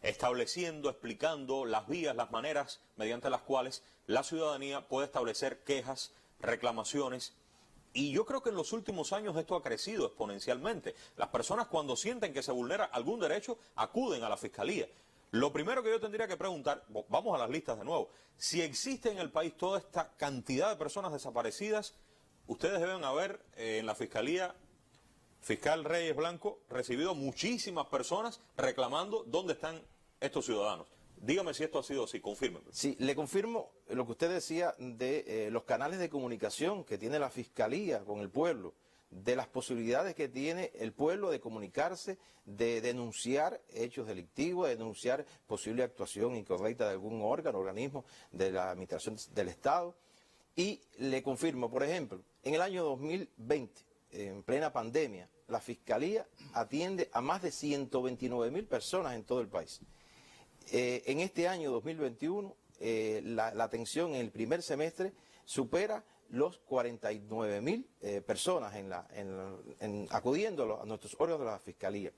estableciendo, explicando las vías, las maneras mediante las cuales la ciudadanía puede establecer quejas, reclamaciones. Y yo creo que en los últimos años esto ha crecido exponencialmente. Las personas cuando sienten que se vulnera algún derecho acuden a la Fiscalía. Lo primero que yo tendría que preguntar, vamos a las listas de nuevo, si existe en el país toda esta cantidad de personas desaparecidas, ustedes deben haber en la Fiscalía, fiscal Reyes Blanco, recibido muchísimas personas reclamando dónde están estos ciudadanos. Dígame si esto ha sido así, confírmeme. Sí, le confirmo lo que usted decía de los canales de comunicación que tiene la Fiscalía con el pueblo, de las posibilidades que tiene el pueblo de comunicarse, de denunciar hechos delictivos, de denunciar posible actuación incorrecta de algún órgano, organismo de la administración del Estado. Y le confirmo, por ejemplo, en el año 2020, en plena pandemia, la Fiscalía atiende a más de 129.000 personas en todo el país. En este año 2021, la atención en el primer semestre supera los 49.000 personas acudiendo a nuestros órganos de la Fiscalía.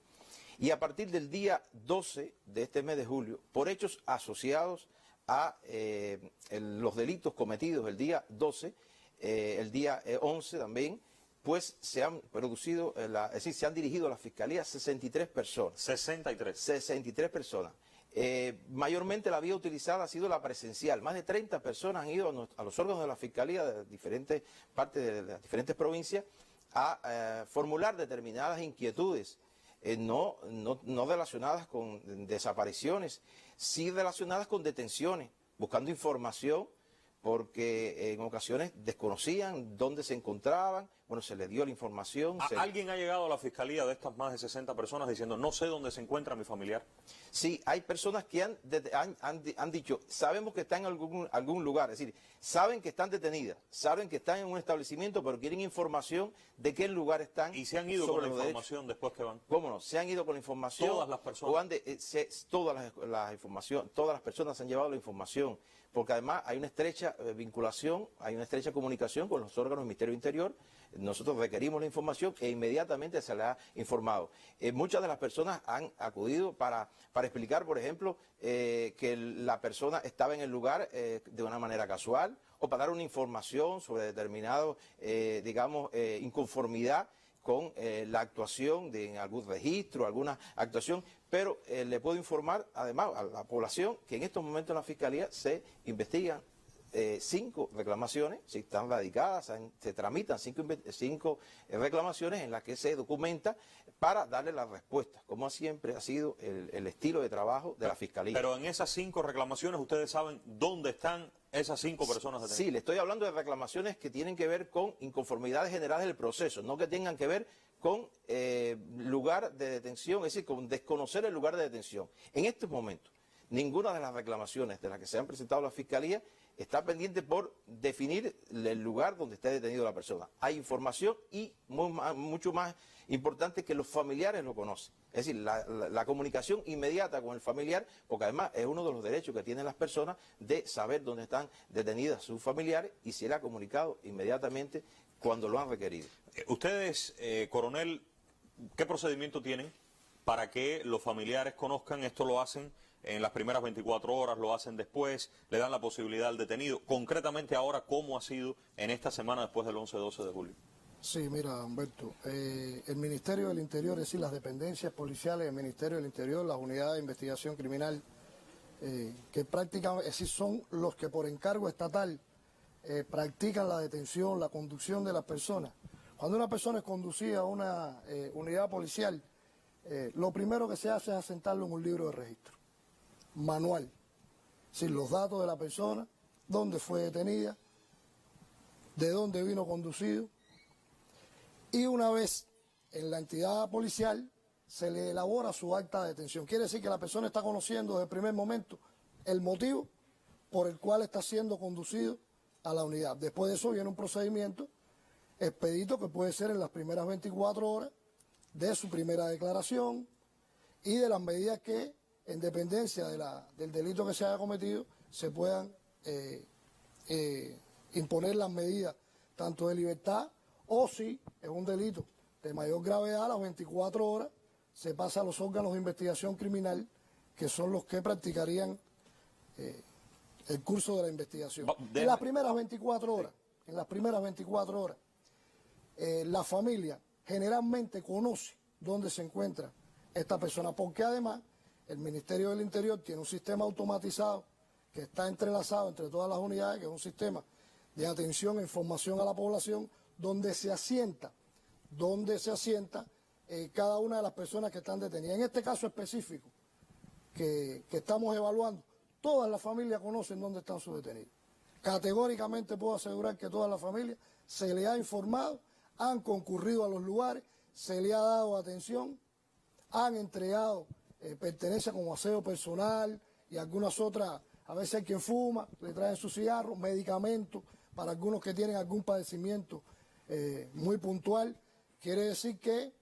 Y a partir del día 12 de este mes de julio, por hechos asociados a los delitos cometidos el día 12, el día 11 también, pues se han producido, es decir, se han dirigido a la Fiscalía 63 personas. 63 personas. Mayormente la vía utilizada ha sido la presencial. Más de 30 personas han ido a los órganos de la Fiscalía de diferentes partes de las diferentes provincias a formular determinadas inquietudes, no relacionadas con desapariciones, sí relacionadas con detenciones, buscando información, porque en ocasiones desconocían dónde se encontraban, bueno, se les dio la información. ¿Alguien ha llegado a la Fiscalía de estas más de 60 personas diciendo, no sé dónde se encuentra mi familiar? Sí, hay personas que han dicho, sabemos que están en algún lugar, es decir, saben que están detenidas, saben que están en un establecimiento, pero quieren información de qué lugar están. ¿Y se han ido con la información después que van? ¿Cómo no? Se han ido con la información. ¿Todas las personas? Todas las personas han llevado la información, porque además hay una estrecha vinculación, hay una estrecha comunicación con los órganos del Ministerio del Interior. Nosotros requerimos la información e inmediatamente se le ha informado. Muchas de las personas han acudido para explicar, por ejemplo, que la persona estaba en el lugar de una manera casual, o para dar una información sobre determinado, inconformidad con la actuación de algún registro, alguna actuación, pero le puedo informar además a la población que en estos momentos en la Fiscalía se investigan 5 reclamaciones, si están radicadas, se tramitan 5 reclamaciones en las que se documenta para darle la respuesta, como siempre ha sido el estilo de trabajo de la Fiscalía. Pero en esas 5 reclamaciones, ¿ustedes saben dónde están esas 5 personas detenidas? Sí, le estoy hablando de reclamaciones que tienen que ver con inconformidades generales del proceso, no que tengan que ver con lugar de detención, es decir, con desconocer el lugar de detención. En estos momentos, ninguna de las reclamaciones de las que se han presentado a la Fiscalía está pendiente por definir el lugar donde está detenido la persona. Hay información y mucho más importante que los familiares lo conocen. Es decir, la comunicación inmediata con el familiar, porque además es uno de los derechos que tienen las personas de saber dónde están detenidas sus familiares y se le ha comunicado inmediatamente cuando lo han requerido. Ustedes, coronel, ¿qué procedimiento tienen para que los familiares conozcan? Esto lo hacen en las primeras 24 horas, lo hacen después, le dan la posibilidad al detenido. Concretamente ahora, ¿cómo ha sido en esta semana después del 11-12 de julio? Sí, mira, Humberto, el Ministerio del Interior, es decir, las dependencias policiales del Ministerio del Interior, las unidades de investigación criminal, que prácticamente, es decir, son los que por encargo estatal practican la detención, la conducción de las personas. Cuando una persona es conducida a una unidad policial, lo primero que se hace es asentarlo en un libro de registro manual, sin los datos de la persona, dónde fue detenida, de dónde vino conducido, y una vez en la entidad policial se le elabora su acta de detención. Quiere decir que la persona está conociendo desde el primer momento el motivo por el cual está siendo conducido a la unidad. Después de eso viene un procedimiento expedito que puede ser en las primeras 24 horas de su primera declaración y de las medidas que, en dependencia del delito que se haya cometido, se puedan imponer las medidas tanto de libertad, o si es un delito de mayor gravedad, a las 24 horas se pasa a los órganos de investigación criminal que son los que practicarían el curso de la investigación. En las primeras 24 horas, la familia generalmente conoce dónde se encuentra esta persona, porque además el Ministerio del Interior tiene un sistema automatizado que está entrelazado entre todas las unidades, que es un sistema de atención e información a la población, donde se asienta cada una de las personas que están detenidas. En este caso específico que estamos evaluando, todas las familias conocen dónde están sus detenidos. Categóricamente puedo asegurar que todas las familias se les ha informado, han concurrido a los lugares, se les ha dado atención, han entregado pertenencias como aseo personal y algunas otras. A veces hay quien fuma, le traen sus cigarros, medicamentos para algunos que tienen algún padecimiento muy puntual. Quiere decir que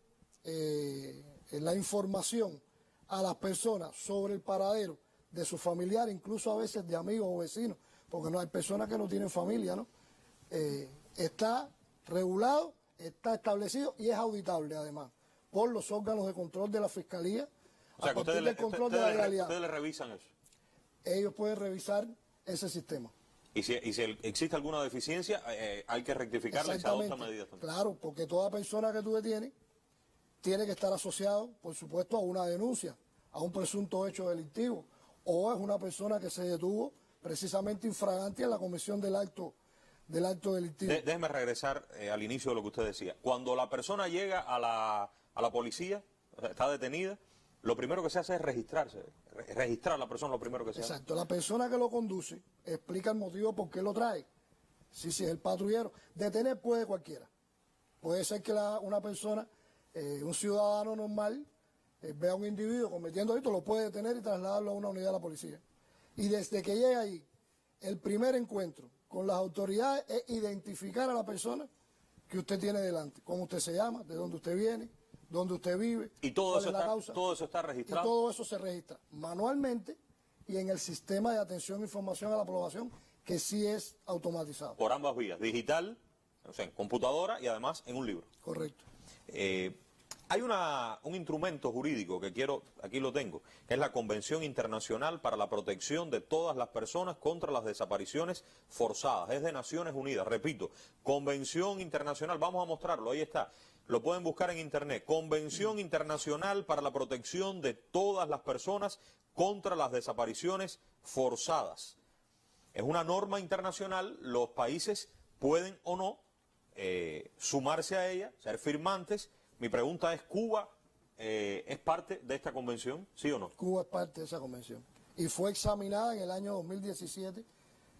la información a las personas sobre el paradero de sus familiares, incluso a veces de amigos o vecinos, porque no hay personas que no tienen familia, ¿no? Está regulado, está establecido y es auditable además por los órganos de control de la Fiscalía. O sea, que ustedes le revisan eso. Ellos pueden revisar ese sistema. Y si existe alguna deficiencia, hay que rectificarla y se adoptan medidas también. Claro, porque toda persona que tú detienes tiene que estar asociado, por supuesto, a una denuncia, a un presunto hecho delictivo, o es una persona que se detuvo precisamente infragante en la comisión del acto delictivo. Déjeme regresar al inicio de lo que usted decía. Cuando la persona llega a la policía, está detenida, lo primero que se hace es registrarse. Registrar a la persona, lo primero que se hace. Exacto. La persona que lo conduce explica el motivo por qué lo trae. Si es el patrullero. Detener puede cualquiera. Puede ser que una persona, un ciudadano normal, vea a un individuo cometiendo esto, lo puede detener y trasladarlo a una unidad de la policía. Y desde que llega ahí, el primer encuentro con las autoridades es identificar a la persona que usted tiene delante. Cómo usted se llama, de dónde usted viene, dónde usted vive, y todo eso está registrado. Y todo eso se registra manualmente y en el sistema de atención e información a la población, que sí es automatizado. Por ambas vías, digital, o sea, en computadora y además en un libro. Correcto. Hay un instrumento jurídico que aquí lo tengo, que es la Convención Internacional para la Protección de todas las personas contra las desapariciones forzadas. Es de Naciones Unidas, repito, Convención Internacional, vamos a mostrarlo, ahí está. Lo pueden buscar en internet, Convención Internacional para la Protección de todas las personas contra las desapariciones forzadas. Es una norma internacional, los países pueden o no sumarse a ella, ser firmantes. Mi pregunta es, ¿Cuba es parte de esta convención, sí o no? Cuba es parte de esa convención y fue examinada en el año 2017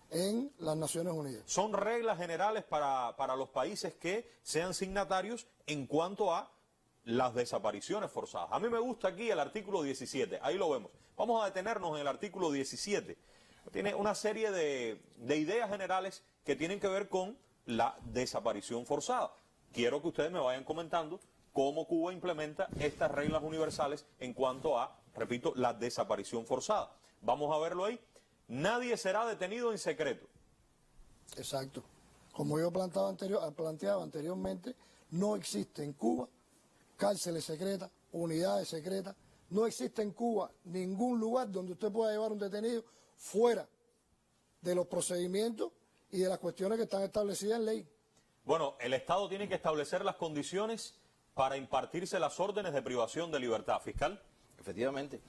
en las Naciones Unidas. Son reglas generales para los países que sean signatarios en cuanto a las desapariciones forzadas. A mí me gusta aquí el artículo 17, ahí lo vemos. Vamos a detenernos en el artículo 17. Tiene una serie de ideas generales que tienen que ver con la desaparición forzada. Quiero que ustedes me vayan comentando cómo Cuba implementa estas reglas universales en cuanto a, repito, la desaparición forzada. Vamos a verlo ahí. Nadie será detenido en secreto. Exacto. Como yo planteaba anteriormente, no existe en Cuba cárceles secretas, unidades secretas. No existe en Cuba ningún lugar donde usted pueda llevar un detenido fuera de los procedimientos y de las cuestiones que están establecidas en ley. Bueno, el Estado tiene que establecer las condiciones para impartirse las órdenes de privación de libertad. ¿Fiscal? Efectivamente.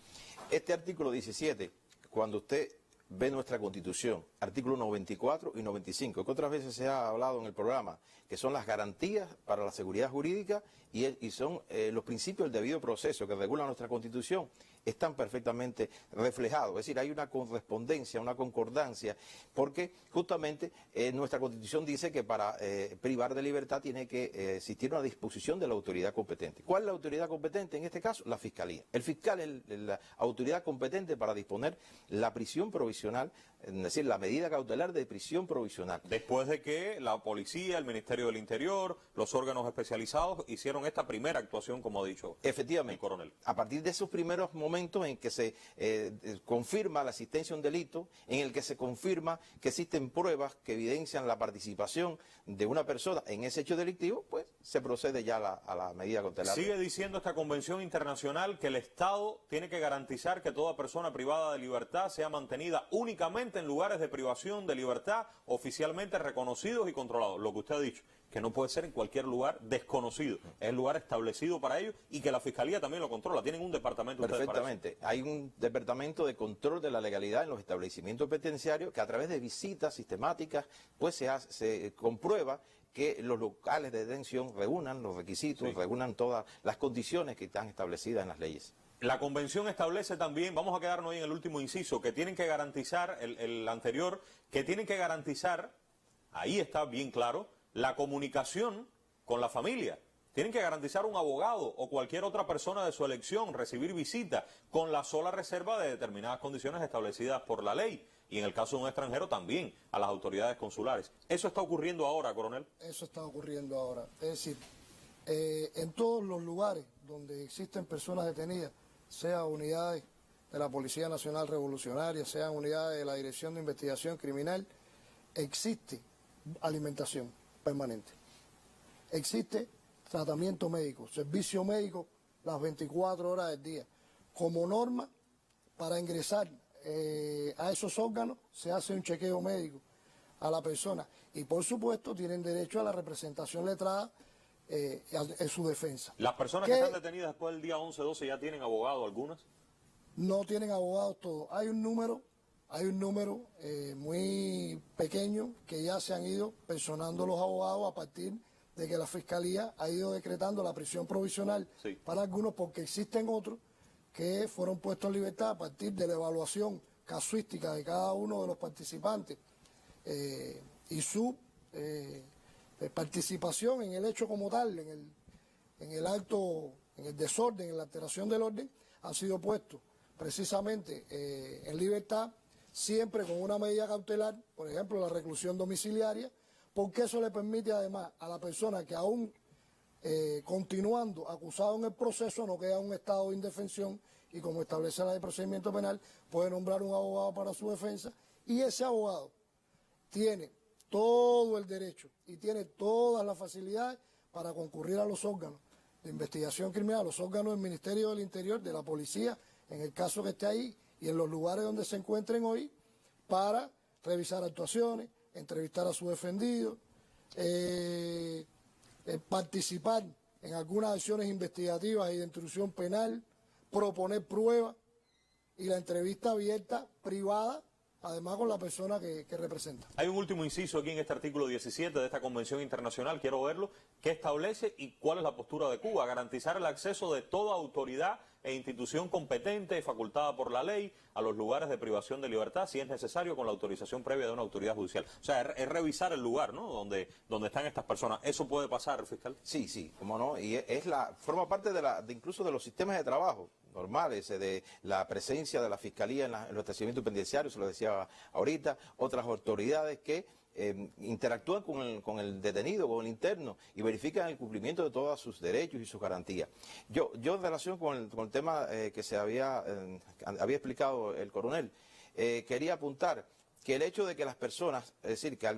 Este artículo 17, cuando usted ve nuestra Constitución, artículos 94 y 95, que otras veces se ha hablado en el programa, que son las garantías para la seguridad jurídica y son los principios del debido proceso que regula nuestra Constitución, están perfectamente reflejados. Es decir, hay una correspondencia, una concordancia, porque justamente nuestra Constitución dice que para privar de libertad tiene que existir una disposición de la autoridad competente. ¿Cuál es la autoridad competente? En este caso, la Fiscalía. El fiscal es la autoridad competente para disponer la prisión provisional, es decir, la medida cautelar de prisión provisional. Después de que la policía, el Ministerio del Interior, los órganos especializados hicieron esta primera actuación, como ha dicho efectivamente, el coronel. A partir de esos primeros momentos, momentos en que se confirma la existencia de un delito, en el que se confirma que existen pruebas que evidencian la participación de una persona en ese hecho delictivo, pues se procede ya a la medida cautelar. Sigue diciendo esta convención internacional que el Estado tiene que garantizar que toda persona privada de libertad sea mantenida únicamente en lugares de privación de libertad oficialmente reconocidos y controlados. Lo que usted ha dicho, que no puede ser en cualquier lugar desconocido, es el lugar establecido para ello y que la Fiscalía también lo controla. Tienen un departamento ustedes para eso. Perfectamente. Hay un departamento de control de la legalidad en los establecimientos penitenciarios que a través de visitas sistemáticas pues se comprueba que los locales de detención reúnan los requisitos, reúnan todas las condiciones que están establecidas en las leyes. La convención establece también, vamos a quedarnos ahí en el último inciso, que tienen que garantizar, el anterior, que tienen que garantizar, ahí está bien claro, la comunicación con la familia. Tienen que garantizar un abogado o cualquier otra persona de su elección, recibir visita con la sola reserva de determinadas condiciones establecidas por la ley. Y en el caso de un extranjero también a las autoridades consulares. ¿Eso está ocurriendo ahora, coronel? Eso está ocurriendo ahora. Es decir, en todos los lugares donde existen personas detenidas, sea unidades de la Policía Nacional Revolucionaria, sean unidades de la Dirección de Investigación Criminal, existe alimentación permanente. Existe tratamiento médico, servicio médico las 24 horas del día. Como norma, para ingresar a esos órganos se hace un chequeo médico a la persona y por supuesto tienen derecho a la representación letrada en su defensa. ¿Las personas que están detenidas después del día 11-12 ya tienen abogado algunas? No tienen abogados todos. Hay un número muy pequeño que ya se han ido personando los abogados a partir de que la Fiscalía ha ido decretando la prisión provisional para algunos, porque existen otros que fueron puestos en libertad a partir de la evaluación casuística de cada uno de los participantes y su participación en el hecho como tal, en el acto, en el desorden, en la alteración del orden, han sido puestos precisamente en libertad, siempre con una medida cautelar, por ejemplo la reclusión domiciliaria, porque eso le permite además a la persona que aún continuando acusado en el proceso no queda en un estado de indefensión y como establece la ley de procedimiento penal puede nombrar un abogado para su defensa y ese abogado tiene todo el derecho y tiene todas las facilidades para concurrir a los órganos de investigación criminal, a los órganos del Ministerio del Interior, de la Policía, en el caso que esté ahí y en los lugares donde se encuentren hoy, para revisar actuaciones, entrevistar a su defendido, participar en algunas acciones investigativas y de instrucción penal, proponer pruebas y la entrevista abierta, privada, además con la persona que representa. Hay un último inciso aquí en este artículo 17 de esta Convención Internacional, quiero verlo, que establece y cuál es la postura de Cuba, garantizar el acceso de toda autoridad e institución competente, facultada por la ley, a los lugares de privación de libertad, si es necesario, con la autorización previa de una autoridad judicial. O sea, es revisar el lugar, ¿no?, donde están estas personas. ¿Eso puede pasar, fiscal? Sí, cómo no, y forma parte incluso de los sistemas de trabajo normales, de la presencia de la Fiscalía en los establecimientos penitenciarios, se lo decía ahorita, otras autoridades que interactúan con el detenido, con el interno, y verifican el cumplimiento de todos sus derechos y sus garantías. Yo en relación con el tema que se había explicado el coronel, quería apuntar que el hecho de que las personas, es decir, que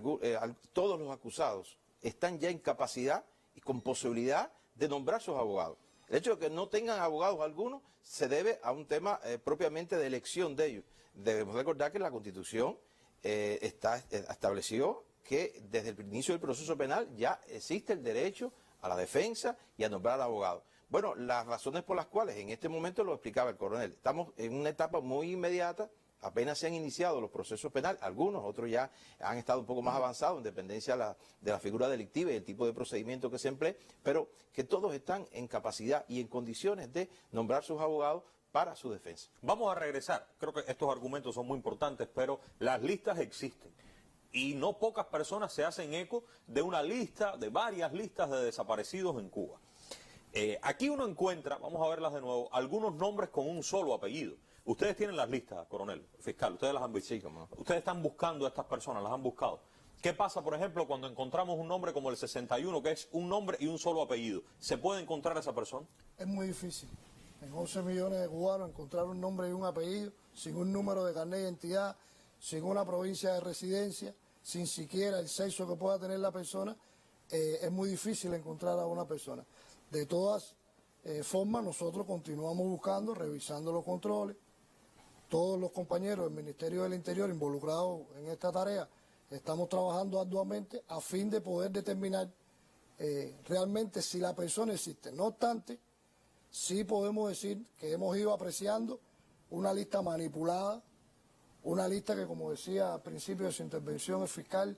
todos los acusados están ya en capacidad y con posibilidad de nombrar sus abogados. El hecho de que no tengan abogados algunos se debe a un tema propiamente de elección de ellos. Debemos recordar que la Constitución estableció que desde el inicio del proceso penal ya existe el derecho a la defensa y a nombrar abogados. Bueno, las razones por las cuales en este momento lo explicaba el coronel. Estamos en una etapa muy inmediata, apenas se han iniciado los procesos penales, algunos, otros ya han estado un poco más avanzados en dependencia de la figura delictiva y el tipo de procedimiento que se emplee, pero que todos están en capacidad y en condiciones de nombrar sus abogados para su defensa. Vamos a regresar. Creo que estos argumentos son muy importantes, pero las listas existen. Y no pocas personas se hacen eco de una lista, de varias listas de desaparecidos en Cuba. Aquí uno encuentra, vamos a verlas de nuevo, algunos nombres con un solo apellido. Ustedes tienen las listas, coronel, fiscal, ustedes las han visto. Sí, cómo no. Ustedes están buscando a estas personas, las han buscado. ¿Qué pasa, por ejemplo, cuando encontramos un nombre como el 61, que es un nombre y un solo apellido? ¿Se puede encontrar a esa persona? Es muy difícil en 11 millones de cubanos, encontrar un nombre y un apellido, sin un número de carnet de identidad, sin una provincia de residencia, sin siquiera el sexo que pueda tener la persona, es muy difícil encontrar a una persona. De todas formas, nosotros continuamos buscando, revisando los controles. Todos los compañeros del Ministerio del Interior involucrados en esta tarea estamos trabajando arduamente a fin de poder determinar realmente si la persona existe. No obstante, sí podemos decir que hemos ido apreciando una lista manipulada, una lista que, como decía al principio de su intervención el fiscal,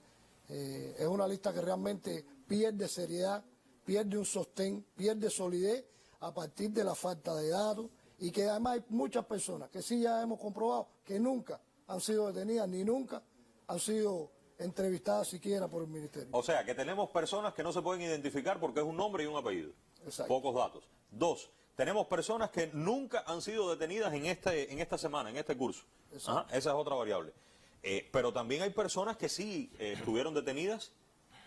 es una lista que realmente pierde seriedad, pierde un sostén, pierde solidez a partir de la falta de datos, y que además hay muchas personas que sí ya hemos comprobado que nunca han sido detenidas ni nunca han sido entrevistadas siquiera por el Ministerio. O sea, que tenemos personas que no se pueden identificar porque es un nombre y un apellido. Exacto. Pocos datos. 2, tenemos personas que nunca han sido detenidas en esta semana, en este curso. Ajá, esa es otra variable. Pero también hay personas que sí estuvieron detenidas,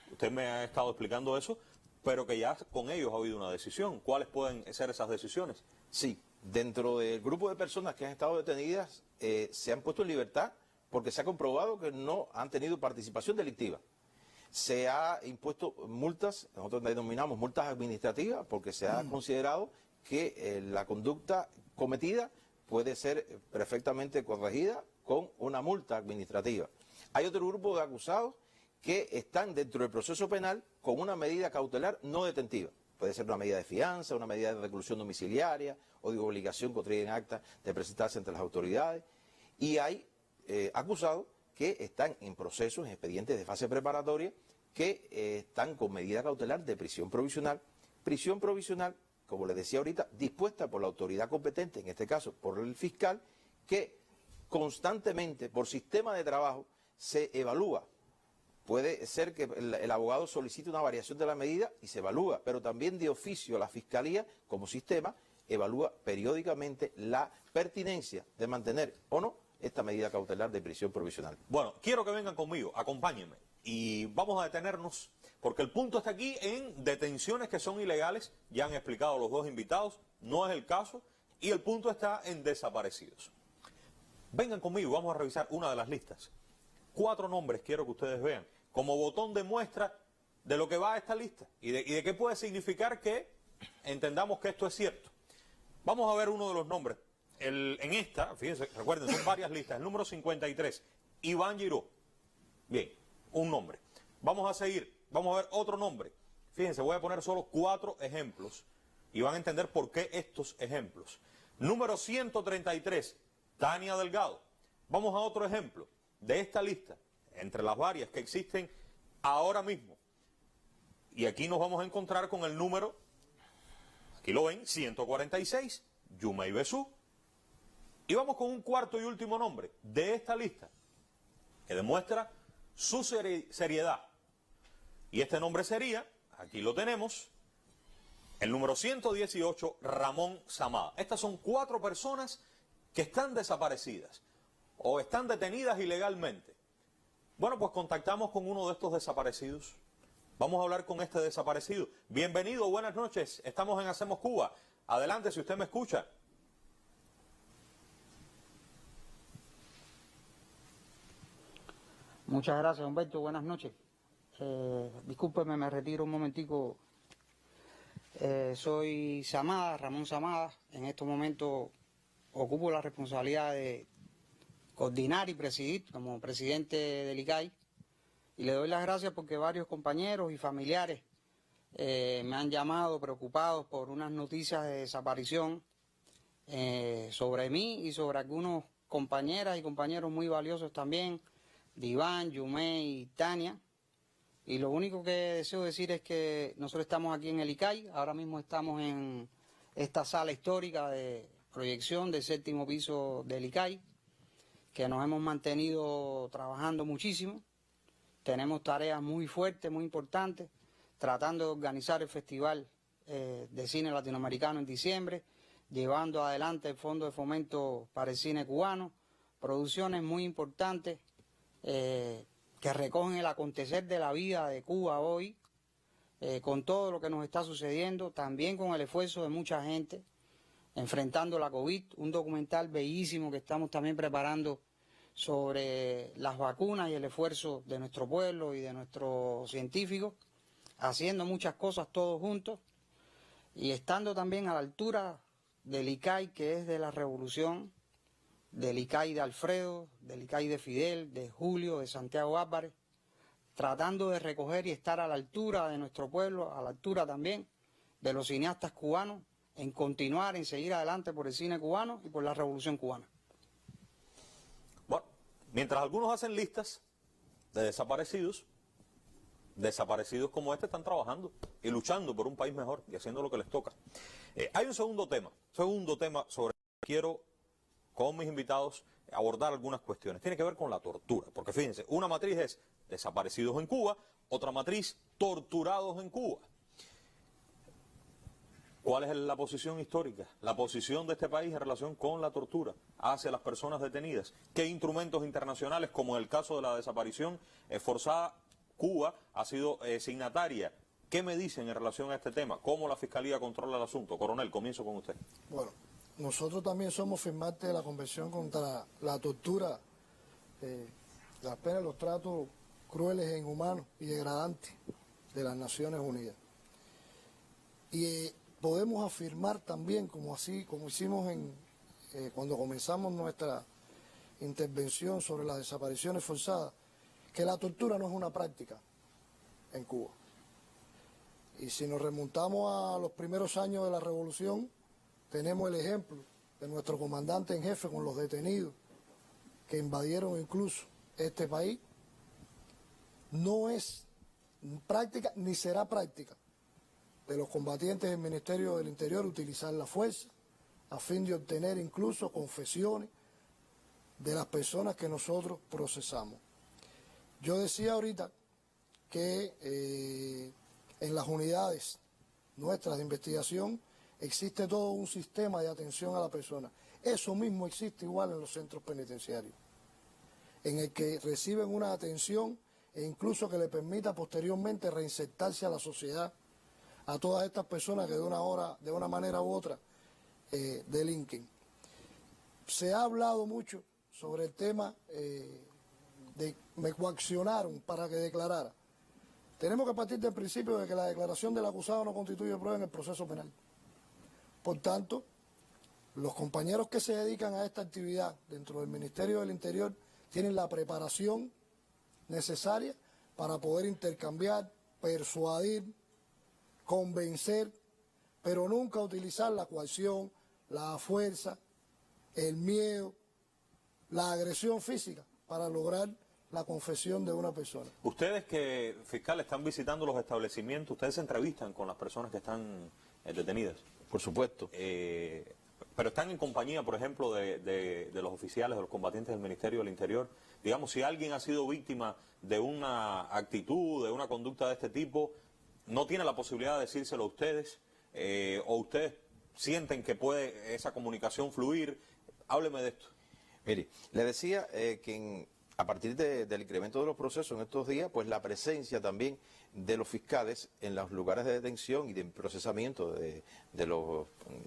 usted me ha estado explicando eso, pero que ya con ellos ha habido una decisión. ¿Cuáles pueden ser esas decisiones? Sí, dentro del grupo de personas que han estado detenidas se han puesto en libertad porque se ha comprobado que no han tenido participación delictiva. Se ha impuesto multas, nosotros denominamos multas administrativas, porque se ha considerado que la conducta cometida puede ser perfectamente corregida con una multa administrativa. Hay otro grupo de acusados que están dentro del proceso penal con una medida cautelar no detentiva. Puede ser una medida de fianza, una medida de reclusión domiciliaria o de obligación contraída en acta de presentarse ante las autoridades. Y hay acusados que están en procesos, en expedientes de fase preparatoria, que están con medida cautelar de prisión provisional, como les decía ahorita, dispuesta por la autoridad competente, en este caso por el fiscal, que constantemente, por sistema de trabajo, se evalúa. Puede ser que el abogado solicite una variación de la medida y se evalúa, pero también de oficio la Fiscalía, como sistema, evalúa periódicamente la pertinencia de mantener o no esta medida cautelar de prisión provisional. Bueno, quiero que vengan conmigo, acompáñenme, y vamos a detenernos, porque el punto está aquí en detenciones que son ilegales, ya han explicado los dos invitados, no es el caso, y el punto está en desaparecidos. Vengan conmigo, vamos a revisar una de las listas. 4 nombres quiero que ustedes vean, como botón de muestra de lo que va a esta lista, y de qué puede significar que entendamos que esto es cierto. Vamos a ver uno de los nombres. En esta, fíjense, recuerden, son varias listas. El número 53, Iván Giró. Bien, un nombre. Vamos a seguir, vamos a ver otro nombre. Fíjense, voy a poner solo 4 ejemplos y van a entender por qué estos ejemplos. Número 133, Tania Delgado. Vamos a otro ejemplo de esta lista, entre las varias que existen ahora mismo. Y aquí nos vamos a encontrar con el número, aquí lo ven, 146, Yumei Besú. Y vamos con un cuarto y último nombre de esta lista, que demuestra su seriedad. Y este nombre sería, aquí lo tenemos, el número 118, Ramón Samada. Estas son 4 personas que están desaparecidas o están detenidas ilegalmente. Bueno, pues contactamos con uno de estos desaparecidos. Vamos a hablar con este desaparecido. Bienvenido, buenas noches. Estamos en Hacemos Cuba. Adelante, si usted me escucha. Muchas gracias, Humberto. Buenas noches. Discúlpeme, me retiro un momentico. Soy Samada, Ramón Samada. En estos momentos ocupo la responsabilidad de coordinar y presidir como presidente del ICAI. Y le doy las gracias porque varios compañeros y familiares me han llamado preocupados por unas noticias de desaparición sobre mí y sobre algunos compañeras y compañeros muy valiosos también, de Iván, Yumei y Tania. Y lo único que deseo decir es que nosotros estamos aquí en el ICAI, ahora mismo estamos en esta sala histórica de proyección del 7º piso del ICAI, que nos hemos mantenido trabajando muchísimo. Tenemos tareas muy fuertes, muy importantes, tratando de organizar el Festival de Cine Latinoamericano en diciembre, llevando adelante el Fondo de Fomento para el Cine Cubano, producciones muy importantes que recogen el acontecer de la vida de Cuba hoy, con todo lo que nos está sucediendo, también con el esfuerzo de mucha gente, enfrentando la COVID, un documental bellísimo que estamos también preparando sobre las vacunas y el esfuerzo de nuestro pueblo y de nuestros científicos, haciendo muchas cosas todos juntos y estando también a la altura del ICAI, que es de la revolución, del ICAI de Alfredo, del ICAI de Fidel, de Julio, de Santiago Álvarez, tratando de recoger y estar a la altura de nuestro pueblo, a la altura también de los cineastas cubanos, en continuar, en seguir adelante por el cine cubano y por la revolución cubana. Bueno, mientras algunos hacen listas de desaparecidos como este están trabajando y luchando por un país mejor y haciendo lo que les toca. Hay un segundo tema sobre el que quiero, con mis invitados, abordar algunas cuestiones. Tiene que ver con la tortura, porque fíjense, una matriz es desaparecidos en Cuba, otra matriz, torturados en Cuba. ¿Cuál es la posición histórica, la posición de este país en relación con la tortura hacia las personas detenidas? ¿Qué instrumentos internacionales, como en el caso de la desaparición forzada, Cuba ha sido signataria? ¿Qué me dicen en relación a este tema? ¿Cómo la Fiscalía controla el asunto? Coronel, comienzo con usted. Bueno, nosotros también somos firmantes de la Convención contra la tortura, las penas, los tratos crueles e inhumanos y degradantes de las Naciones Unidas. Y podemos afirmar también, como hicimos cuando comenzamos nuestra intervención sobre las desapariciones forzadas, que la tortura no es una práctica en Cuba. Y si nos remontamos a los primeros años de la revolución, tenemos el ejemplo de nuestro comandante en jefe con los detenidos que invadieron incluso este país. No es práctica ni será práctica de los combatientes del Ministerio del Interior utilizar la fuerza a fin de obtener incluso confesiones de las personas que nosotros procesamos. Yo decía ahorita que en las unidades nuestras de investigación existe todo un sistema de atención a la persona. Eso mismo existe igual en los centros penitenciarios, en el que reciben una atención e incluso que le permita posteriormente reinsertarse a la sociedad a todas estas personas que de una manera u otra delinquen. Se ha hablado mucho sobre el tema de me coaccionaron para que declarara. Tenemos que partir del principio de que la declaración del acusado no constituye prueba en el proceso penal. Por tanto, los compañeros que se dedican a esta actividad dentro del Ministerio del Interior tienen la preparación necesaria para poder intercambiar, persuadir, convencer, pero nunca utilizar la coacción, la fuerza, el miedo, la agresión física para lograr la confesión de una persona. Ustedes que, fiscal, están visitando los establecimientos, ustedes se entrevistan con las personas que están detenidas. Por supuesto. Pero están en compañía, por ejemplo, de los oficiales, de los combatientes del Ministerio del Interior. Digamos, si alguien ha sido víctima de una actitud, de una conducta de este tipo, ¿no tiene la posibilidad de decírselo a ustedes? ¿O ustedes sienten que puede esa comunicación fluir? Hábleme de esto. Mire, le decía que a partir del incremento de los procesos en estos días, pues la presencia también de los fiscales en los lugares de detención y de procesamiento de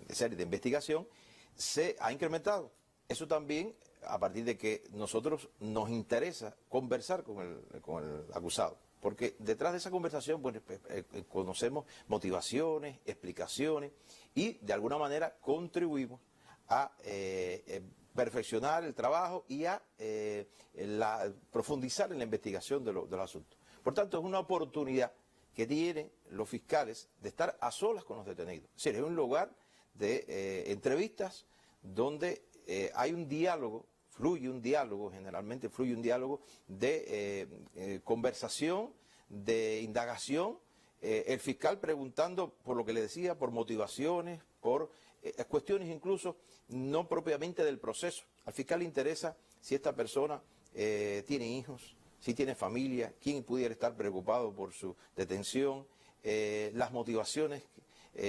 series de investigación se ha incrementado. Eso también a partir de que nosotros nos interesa conversar con el acusado, porque detrás de esa conversación pues, conocemos motivaciones, explicaciones y de alguna manera contribuimos a perfeccionar el trabajo y a profundizar en la investigación de los asuntos. Por tanto, es una oportunidad que tienen los fiscales de estar a solas con los detenidos. Es decir, es un lugar de entrevistas donde hay un diálogo, generalmente fluye un diálogo de conversación, de indagación, el fiscal preguntando por lo que le decía, por motivaciones, por cuestiones incluso no propiamente del proceso. Al fiscal le interesa si esta persona tiene hijos, si tiene familia, quién pudiera estar preocupado por su detención, las motivaciones,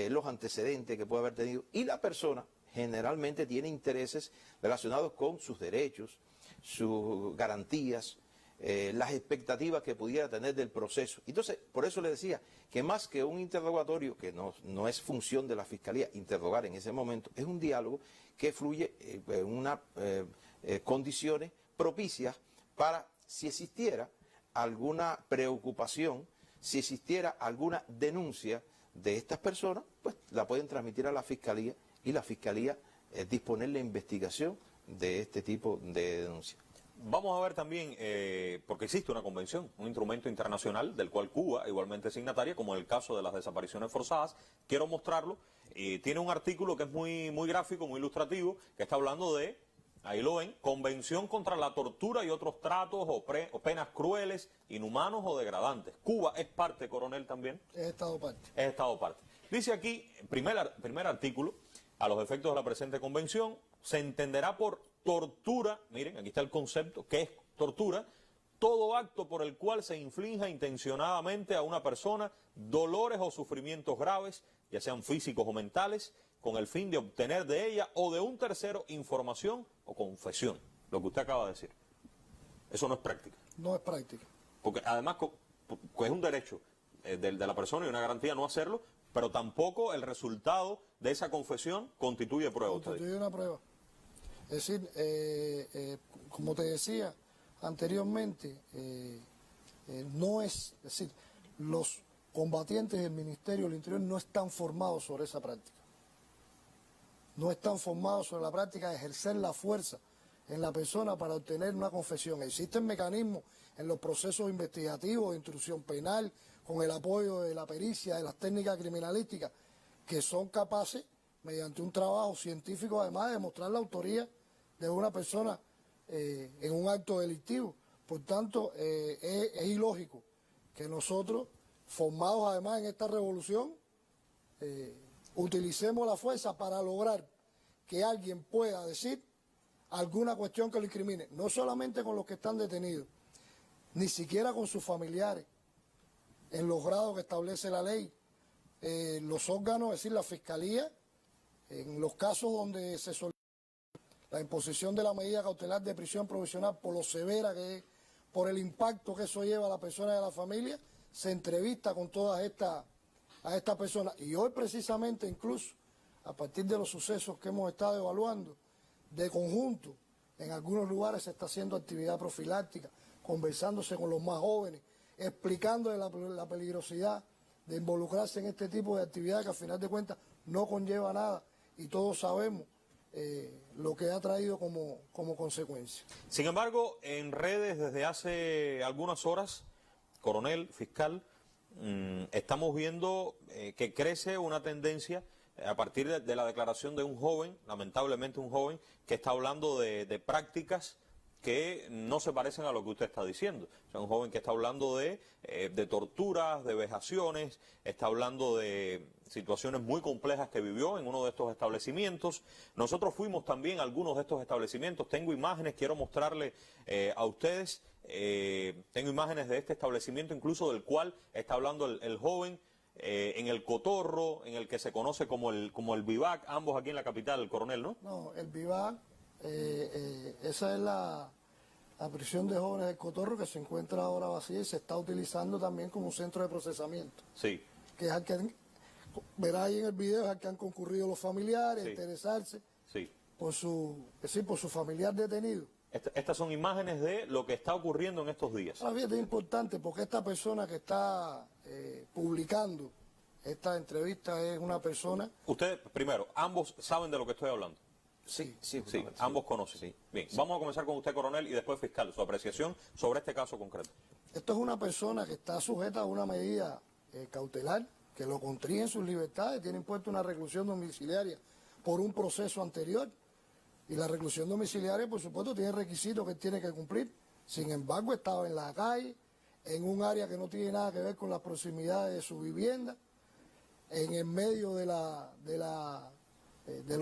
los antecedentes que puede haber tenido. Y la persona generalmente tiene intereses relacionados con sus derechos, sus garantías, las expectativas que pudiera tener del proceso. Entonces, por eso le decía que más que un interrogatorio, que no es función de la Fiscalía interrogar en ese momento, es un diálogo que fluye en unas condiciones propicias para, si existiera alguna preocupación, si existiera alguna denuncia de estas personas, pues la pueden transmitir a la Fiscalía y la Fiscalía disponer la investigación de este tipo de denuncias. Vamos a ver también, porque existe una convención, un instrumento internacional del cual Cuba igualmente es signataria, como en el caso de las desapariciones forzadas. Quiero mostrarlo. Tiene un artículo que es muy gráfico, muy ilustrativo, que está hablando de, ahí lo ven, Convención contra la tortura y otros tratos o penas crueles, inhumanos o degradantes. Cuba es parte, coronel, también. Es Estado parte. Es Estado parte. Dice aquí, primer artículo, a los efectos de la presente convención, se entenderá por tortura, miren, aquí está el concepto, ¿qué es tortura? Todo acto por el cual se inflinja intencionadamente a una persona dolores o sufrimientos graves, ya sean físicos o mentales, con el fin de obtener de ella o de un tercero información o confesión. Lo que usted acaba de decir. Eso no es práctica. No es práctica. Porque además es un derecho de la persona y una garantía no hacerlo, pero tampoco el resultado de esa confesión constituye prueba. Constituye una prueba. Es decir, como te decía anteriormente, es decir, los combatientes del Ministerio del Interior no están formados sobre esa práctica. No están formados sobre la práctica de ejercer la fuerza en la persona para obtener una confesión. Existen mecanismos en los procesos investigativos de instrucción penal, con el apoyo de la pericia, de las técnicas criminalísticas, que son capaces, mediante un trabajo científico, además de demostrar la autoría de una persona en un acto delictivo. Por tanto, es ilógico que nosotros, formados además en esta revolución, utilicemos la fuerza para lograr que alguien pueda decir alguna cuestión que lo incrimine, no solamente con los que están detenidos, ni siquiera con sus familiares, en los grados que establece la ley, los órganos, es decir, la Fiscalía, en los casos donde se solicita la imposición de la medida cautelar de prisión provisional por lo severa que es, por el impacto que eso lleva a la persona y a la familia, se entrevista con todas a estas personas. Y hoy precisamente, incluso, a partir de los sucesos que hemos estado evaluando, de conjunto, en algunos lugares se está haciendo actividad profiláctica, conversándose con los más jóvenes, explicándole la peligrosidad de involucrarse en este tipo de actividad que al final de cuentas no conlleva nada y todos sabemos lo que ha traído como consecuencia. Sin embargo, en redes desde hace algunas horas, coronel, fiscal, estamos viendo que crece una tendencia a partir de la declaración de un joven, lamentablemente un joven, que está hablando de prácticas que no se parecen a lo que usted está diciendo. O sea, un joven que está hablando de torturas, de vejaciones, está hablando de situaciones muy complejas que vivió en uno de estos establecimientos. Nosotros fuimos también a algunos de estos establecimientos. Tengo imágenes, quiero mostrarle a ustedes. Tengo imágenes de este establecimiento, incluso del cual está hablando el joven, en el Cotorro, en el que se conoce como el Vivac, ambos aquí en la capital, el coronel, ¿no? No, el Vivac, esa es la prisión de jóvenes del Cotorro, que se encuentra ahora vacía y se está utilizando también como un centro de procesamiento. Sí. Que es al que verá ahí en el video, es al que han concurrido los familiares, Sí. a interesarse Sí. por su familiar detenido. Estas son imágenes de lo que está ocurriendo en estos días. Ahora bien, es importante porque esta persona que está publicando esta entrevista es una persona... Ustedes, primero, ambos saben de lo que estoy hablando. Sí, Sí, ambos conocen. Sí. Bien, vamos a comenzar con usted, coronel, y después fiscal, su apreciación sobre este caso concreto. Esto es una persona que está sujeta a una medida cautelar, que lo constriñe en sus libertades, tiene impuesto una reclusión domiciliaria por un proceso anterior. Y la reclusión domiciliaria, por supuesto, tiene requisitos que tiene que cumplir. Sin embargo, estaba en la calle, en un área que no tiene nada que ver con las proximidades de su vivienda, en el medio de las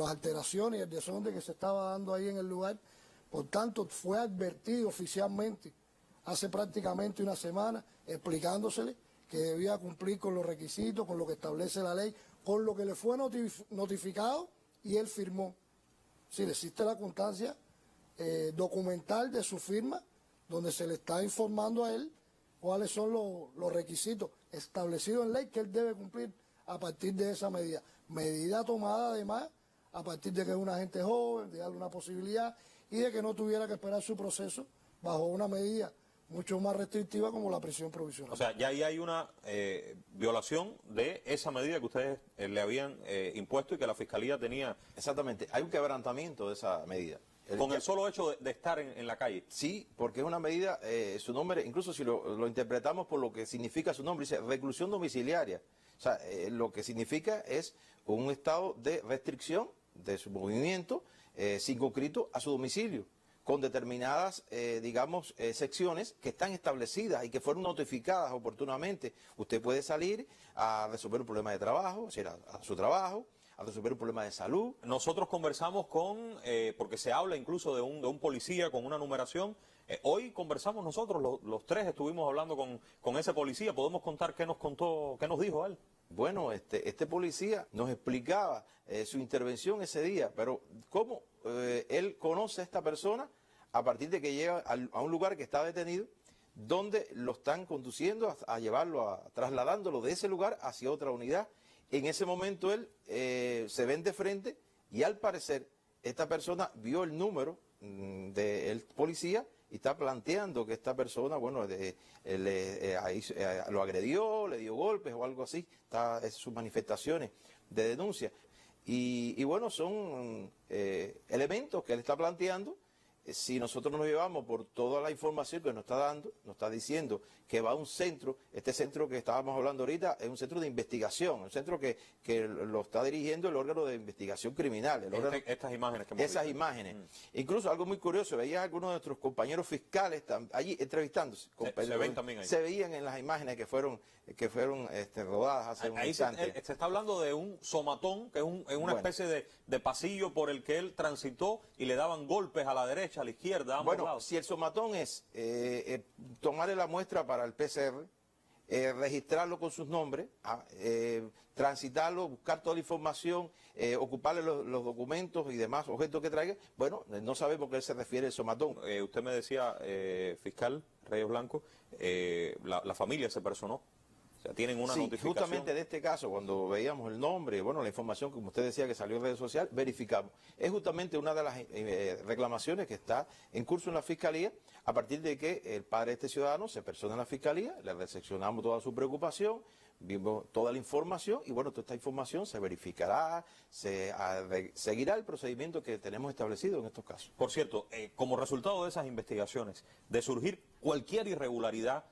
alteraciones y el desorden que se estaba dando ahí en el lugar. Por tanto, fue advertido oficialmente hace prácticamente una semana, explicándosele que debía cumplir con los requisitos, con lo que establece la ley, con lo que le fue notificado y él firmó. Es decir, existe la constancia documental de su firma donde se le está informando a él cuáles son los requisitos establecidos en ley que él debe cumplir a partir de esa medida. Medida tomada además a partir de que es un agente joven, de darle una posibilidad y de que no tuviera que esperar su proceso bajo una medida mucho más restrictiva como la prisión provisional. O sea, ya ahí hay una violación de esa medida que ustedes le habían impuesto y que la Fiscalía tenía. Exactamente, hay un quebrantamiento de esa medida. Con el solo hecho de estar en la calle. Sí, porque es una medida, su nombre, incluso si lo interpretamos por lo que significa su nombre, dice reclusión domiciliaria. O sea, lo que significa es un estado de restricción de su movimiento circunscrito a su domicilio, con determinadas, digamos, secciones que están establecidas y que fueron notificadas oportunamente. Usted puede salir a resolver un problema de trabajo, es decir, a su trabajo, a resolver un problema de salud. Nosotros conversamos porque se habla incluso de un policía con una numeración. Hoy conversamos nosotros, los tres estuvimos hablando con ese policía. ¿Podemos contar qué nos contó, qué nos dijo él? Bueno, este policía nos explicaba su intervención ese día, pero cómo él conoce a esta persona a partir de que llega a un lugar que está detenido, donde lo están conduciendo a llevarlo, trasladándolo de ese lugar hacia otra unidad. En ese momento él se ven de frente y al parecer esta persona vio el número del policía y está planteando que esta persona, bueno, lo agredió, le dio golpes o algo así, es sus manifestaciones de denuncia. Y bueno, son elementos que él está planteando. Si nosotros nos llevamos por toda la información que nos está dando, nos está diciendo que va a un centro, este centro que estábamos hablando ahorita es un centro de investigación, un centro que lo está dirigiendo el órgano de investigación criminal. Estas imágenes que hemos Esas visto. imágenes. Incluso algo muy curioso, veía a algunos de nuestros compañeros fiscales allí entrevistándose. Se ven también ahí. Se veían en las imágenes que fueron rodadas hace un instante. Se está hablando de un somatón, que es una especie de pasillo por el que él transitó y le daban golpes a la derecha, a la izquierda, a ambos lados. Si el somatón es tomarle la muestra para el PCR, registrarlo con sus nombres, transitarlo, buscar toda la información, ocuparle los documentos y demás objetos que traiga, bueno, no sabemos a qué se refiere el somatón. Usted me decía, fiscal Reyes Blanco, la familia se personó. O sea, tienen una notificación. Justamente en este caso, cuando veíamos el nombre, bueno, la información, como usted decía, que salió en redes sociales, verificamos. Es justamente una de las reclamaciones que está en curso en la Fiscalía, a partir de que el padre de este ciudadano se persona en la Fiscalía, le recepcionamos toda su preocupación, vimos toda la información y bueno, toda esta información se verificará, seguirá el procedimiento que tenemos establecido en estos casos. Por cierto, como resultado de esas investigaciones, de surgir cualquier irregularidad,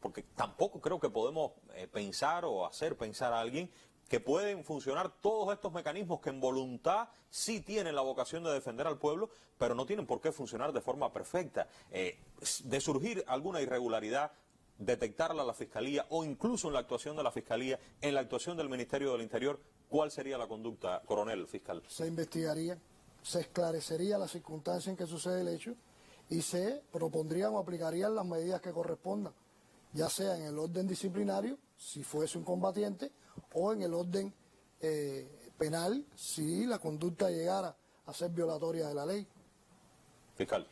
porque tampoco creo que podemos pensar o hacer pensar a alguien que pueden funcionar todos estos mecanismos que en voluntad sí tienen la vocación de defender al pueblo, pero no tienen por qué funcionar de forma perfecta. De surgir alguna irregularidad, detectarla a la Fiscalía o incluso en la actuación de la Fiscalía, en la actuación del Ministerio del Interior, ¿cuál sería la conducta, coronel, fiscal? Se investigaría, se esclarecería la circunstancia en que sucede el hecho y se propondrían o aplicarían las medidas que correspondan, ya sea en el orden disciplinario, si fuese un combatiente, o en el orden penal, si la conducta llegara a ser violatoria de la ley. Fiscal.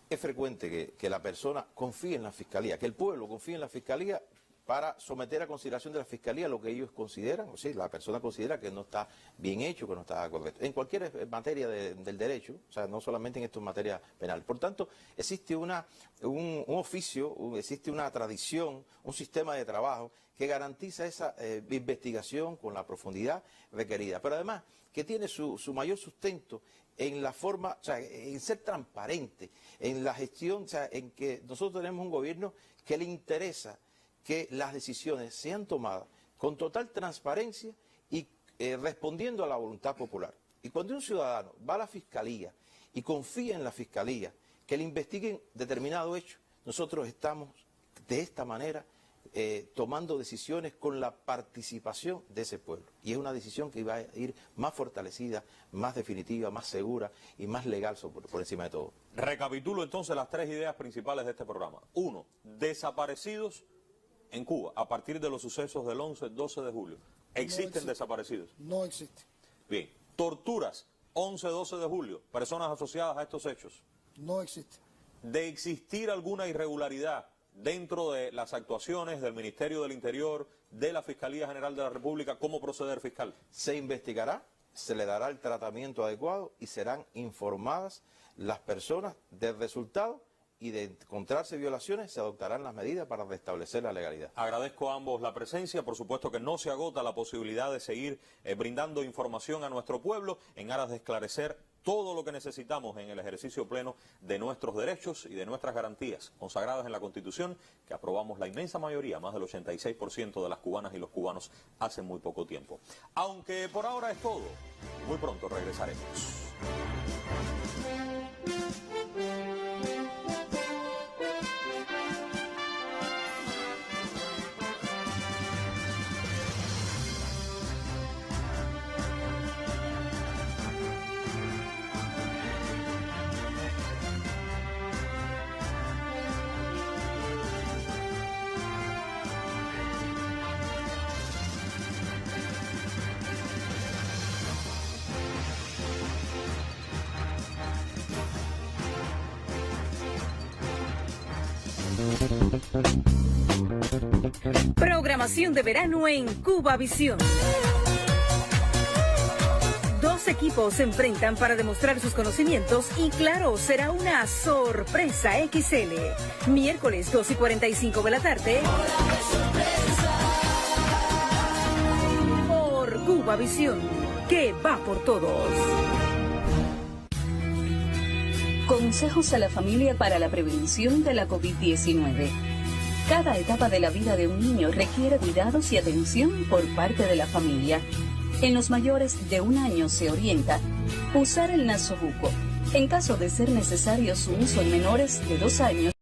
Es frecuente que la persona confíe en la Fiscalía, que el pueblo confíe en la Fiscalía para someter a consideración de la Fiscalía lo que ellos consideran, o sea, la persona considera que no está bien hecho, que no está correcto. En cualquier materia del derecho, o sea, no solamente en esto en materia penal. Por tanto, existe un oficio, existe una tradición, un sistema de trabajo que garantiza esa investigación con la profundidad requerida. Pero además, que tiene su mayor sustento en la forma, o sea, en ser transparente, en la gestión, o sea, en que nosotros tenemos un gobierno que le interesa que las decisiones sean tomadas con total transparencia y respondiendo a la voluntad popular. Y cuando un ciudadano va a la Fiscalía y confía en la Fiscalía que le investiguen determinado hecho, nosotros estamos de esta manera tomando decisiones con la participación de ese pueblo. Y es una decisión que va a ir más fortalecida, más definitiva, más segura y más legal por encima de todo. Recapitulo entonces las tres ideas principales de este programa. 1. Desaparecidos en Cuba, a partir de los sucesos del 11-12 de julio. ¿Existen desaparecidos? No existe. Bien. Torturas, 11-12 de julio, personas asociadas a estos hechos. No existe. de existir alguna irregularidad dentro de las actuaciones del Ministerio del Interior, de la Fiscalía General de la República, ¿cómo proceder, fiscal? Se investigará, se le dará el tratamiento adecuado y serán informadas las personas del resultado, y de encontrarse violaciones se adoptarán las medidas para restablecer la legalidad. Agradezco a ambos la presencia, por supuesto que no se agota la posibilidad de seguir brindando información a nuestro pueblo en aras de esclarecer todo lo que necesitamos en el ejercicio pleno de nuestros derechos y de nuestras garantías consagradas en la Constitución, que aprobamos la inmensa mayoría, más del 86% de las cubanas y los cubanos, hace muy poco tiempo. Aunque por ahora es todo, muy pronto regresaremos. Programación de verano en Cubavisión. Dos equipos se enfrentan para demostrar sus conocimientos y claro, será una sorpresa XL. Miércoles 2:45 de la tarde. Por Cubavisión, que va por todos. Consejos a la familia para la prevención de la COVID-19. Cada etapa de la vida de un niño requiere cuidados y atención por parte de la familia. En los mayores de 1 año se orienta usar el nasobuco. En caso de ser necesario su uso en menores de 2 años,